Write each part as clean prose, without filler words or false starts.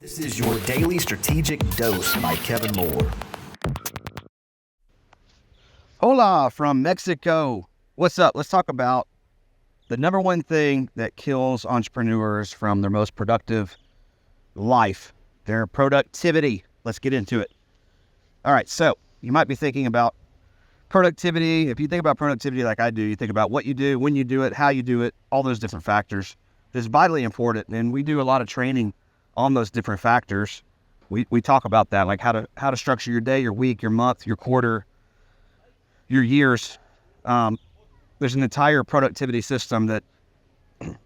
This is your daily strategic dose by Kevin Mohler. Hola from Mexico. What's up? Let's talk about the number one thing that kills entrepreneurs from their most productive life, their productivity. Let's get into it. All right, so you might be thinking about productivity. If you think about productivity like I do, you think about what you do, when you do it, how you do it, all those different factors. It's vitally important, and we do a lot of training on those different factors. We talk about that, like how to structure your day, your week, your month, your quarter, your years. There's an entire productivity system that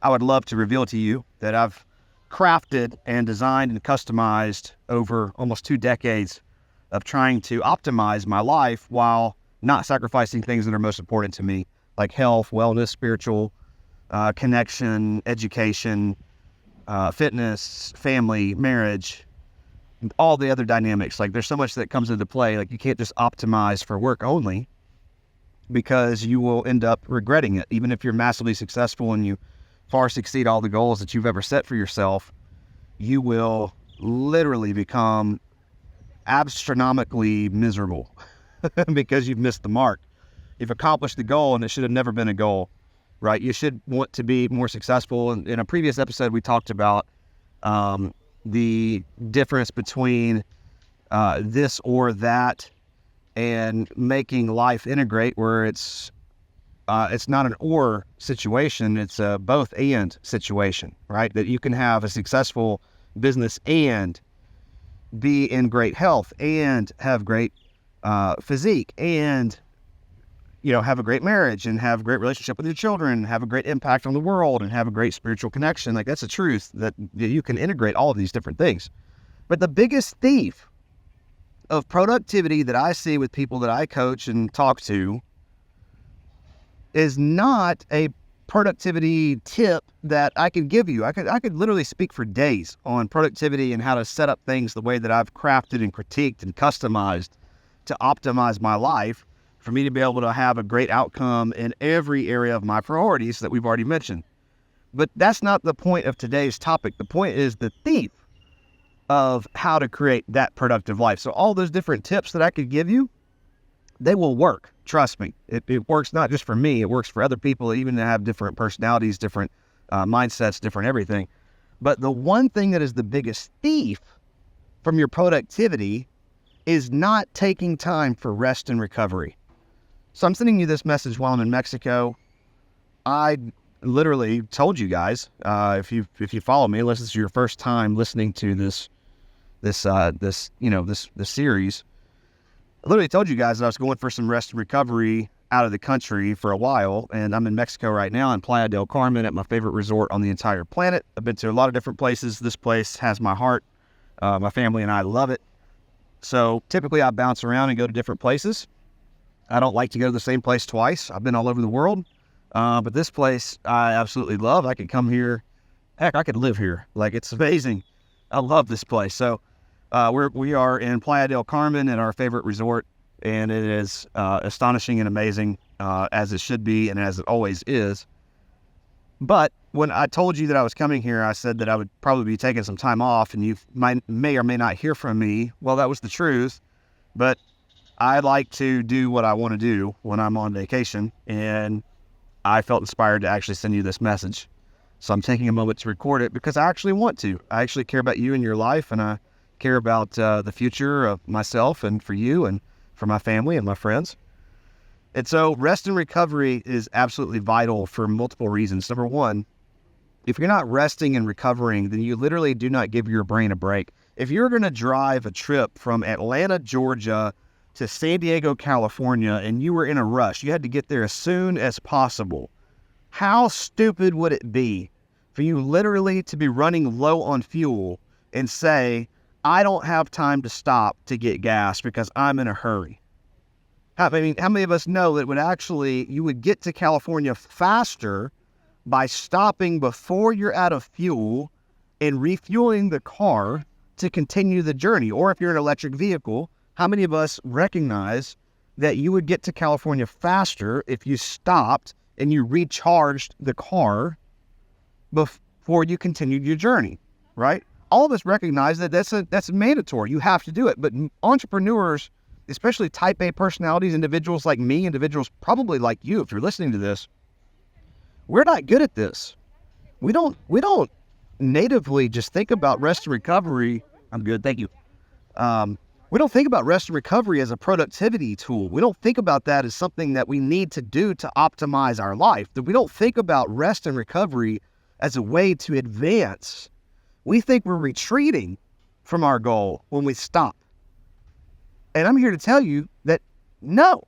I would love to reveal to you that I've crafted and designed and customized over almost 2 decades of trying to optimize my life while not sacrificing things that are most important to me, like health, wellness, spiritual connection, education, fitness, family, marriage, all the other dynamics. Like there's so much that comes into play. Like you can't just optimize for work only, because you will end up regretting it. Even if you're massively successful and you far exceed all the goals that you've ever set for yourself, you will literally become astronomically miserable because you've missed the mark. You've accomplished the goal and it should have never been a goal, right? You should want to be more successful. And in a previous episode, we talked about the difference between this or that and making life integrate, where it's not an or situation, it's a both and situation, right? That you can have a successful business and be in great health and have great physique and have a great marriage and have a great relationship with your children, have a great impact on the world, and have a great spiritual connection. Like that's a truth that you can integrate all of these different things. But the biggest thief of productivity that I see with people that I coach and talk to is not a productivity tip that I could give you. I could literally speak for days on productivity and how to set up things the way that I've crafted and critiqued and customized to optimize my life for me to be able to have a great outcome in every area of my priorities that we've already mentioned. But that's not the point of today's topic. The point is the thief of how to create that productive life. So all those different tips that I could give you, they will work. Trust me. It works not just for me. It works for other people, even that have different personalities, different mindsets, different everything. But the one thing that is the biggest thief from your productivity is not taking time for rest and recovery. So I'm sending you this message while I'm in Mexico. I literally told you guys, if you follow me, unless this is your first time listening to this series, I literally told you guys that I was going for some rest and recovery out of the country for a while, and I'm in Mexico right now in Playa del Carmen at my favorite resort on the entire planet. I've been to a lot of different places. This place has my heart. My family and I love it. So typically I bounce around and go to different places. I don't like to go to the same place twice. I've been all over the world, but this place I absolutely love. I could come here. Heck, I could live here. Like, it's amazing. I love this place. So we are in Playa del Carmen at our favorite resort, and it is astonishing and amazing, as it should be and as it always is. But when I told you that I was coming here, I said that I would probably be taking some time off, and you may or may not hear from me. Well, that was the truth, but I like to do what I want to do when I'm on vacation, and I felt inspired to actually send you this message. So I'm taking a moment to record it because I actually want to. I actually care about you and your life, and I care about the future of myself and for you and for my family and my friends. And so rest and recovery is absolutely vital for multiple reasons. Number one, if you're not resting and recovering, then you literally do not give your brain a break. If you're going to drive a trip from Atlanta, Georgia to San Diego, California, and you were in a rush, you had to get there as soon as possible, how stupid would it be for you literally to be running low on fuel and say, I don't have time to stop to get gas because I'm in a hurry? How many of us know that you would get to California faster by stopping before you're out of fuel and refueling the car to continue the journey? Or if you're an electric vehicle, how many of us recognize that you would get to California faster if you stopped and you recharged the car before you continued your journey, right? all of us recognize that that's mandatory. You have to do it. But entrepreneurs, especially type A personalities, individuals like me, individuals probably like you, if you're listening to this, we're not good at this. We don't natively just think about rest and recovery. I'm good, thank you. We don't think about rest and recovery as a productivity tool. We don't think about that as something that we need to do to optimize our life. We don't think about rest and recovery as a way to advance. We think we're retreating from our goal when we stop. And I'm here to tell you that no,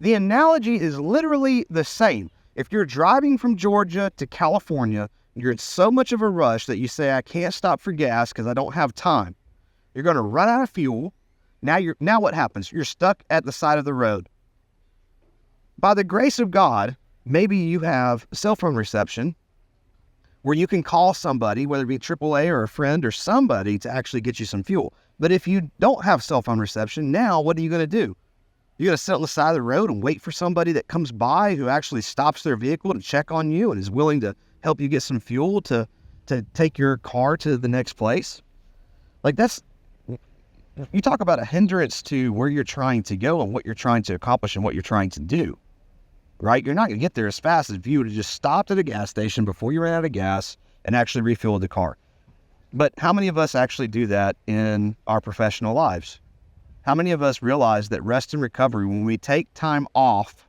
the analogy is literally the same. If you're driving from Georgia to California, you're in so much of a rush that you say, I can't stop for gas because I don't have time. You're going to run out of fuel. Now what happens? You're stuck at the side of the road. By the grace of God, maybe you have cell phone reception where you can call somebody, whether it be AAA or a friend or somebody, to actually get you some fuel. But if you don't have cell phone reception, now what are you going to do? You're going to sit on the side of the road and wait for somebody that comes by who actually stops their vehicle to check on you and is willing to help you get some fuel to take your car to the next place. Like you talk about a hindrance to where you're trying to go and what you're trying to accomplish and what you're trying to do, right? You're not going to get there as fast as if you would have just stopped at a gas station before you ran out of gas and actually refueled the car. But how many of us actually do that in our professional lives? How many of us realize that rest and recovery, when we take time off,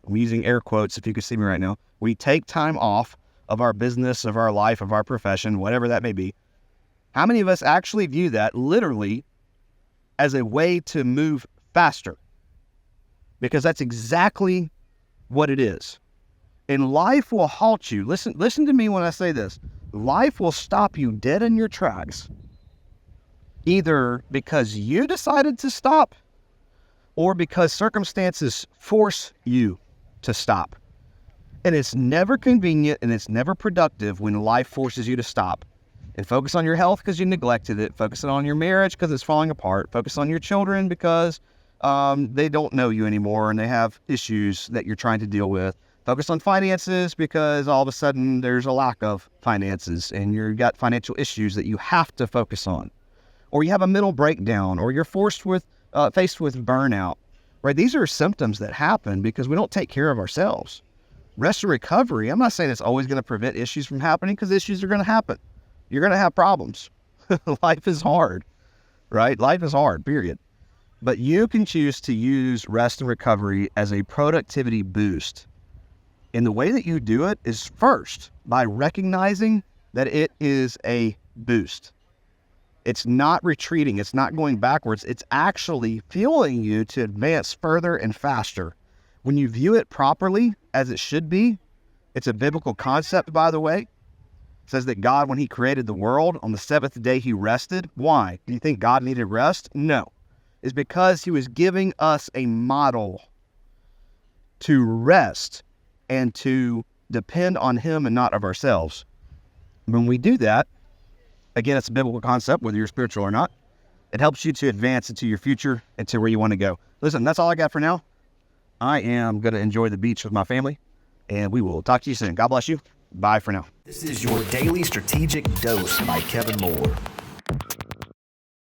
I'm using air quotes if you can see me right now, we take time off of our business, of our life, of our profession, whatever that may be. How many of us actually view that literally as a way to move faster? Because that's exactly what it is. And life will halt you. Listen to me when I say this. Life will stop you dead in your tracks, either because you decided to stop or because circumstances force you to stop. And it's never convenient and it's never productive when life forces you to stop. And focus on your health because you neglected it. Focus on your marriage because it's falling apart. Focus on your children because they don't know you anymore and they have issues that you're trying to deal with. Focus on finances because all of a sudden there's a lack of finances and you've got financial issues that you have to focus on. Or you have a mental breakdown, or you're faced with burnout, right? These are symptoms that happen because we don't take care of ourselves. Rest and recovery, I'm not saying it's always going to prevent issues from happening, because issues are going to happen. You're going to have problems. Life is hard, right? Life is hard, period. But you can choose to use rest and recovery as a productivity boost. And the way that you do it is first by recognizing that it is a boost. It's not retreating. It's not going backwards. It's actually fueling you to advance further and faster. When you view it properly, as it should be, it's a biblical concept, by the way. It says that God, when he created the world, on the seventh day he rested. Why? Do you think God needed rest? No. It's because he was giving us a model to rest and to depend on him and not of ourselves. When we do that, again, it's a biblical concept, whether you're spiritual or not. It helps you to advance into your future and to where you want to go. Listen, that's all I got for now. I am going to enjoy the beach with my family, and we will talk to you soon. God bless you. Bye for now. This is your daily strategic dose by Kevin Mohler.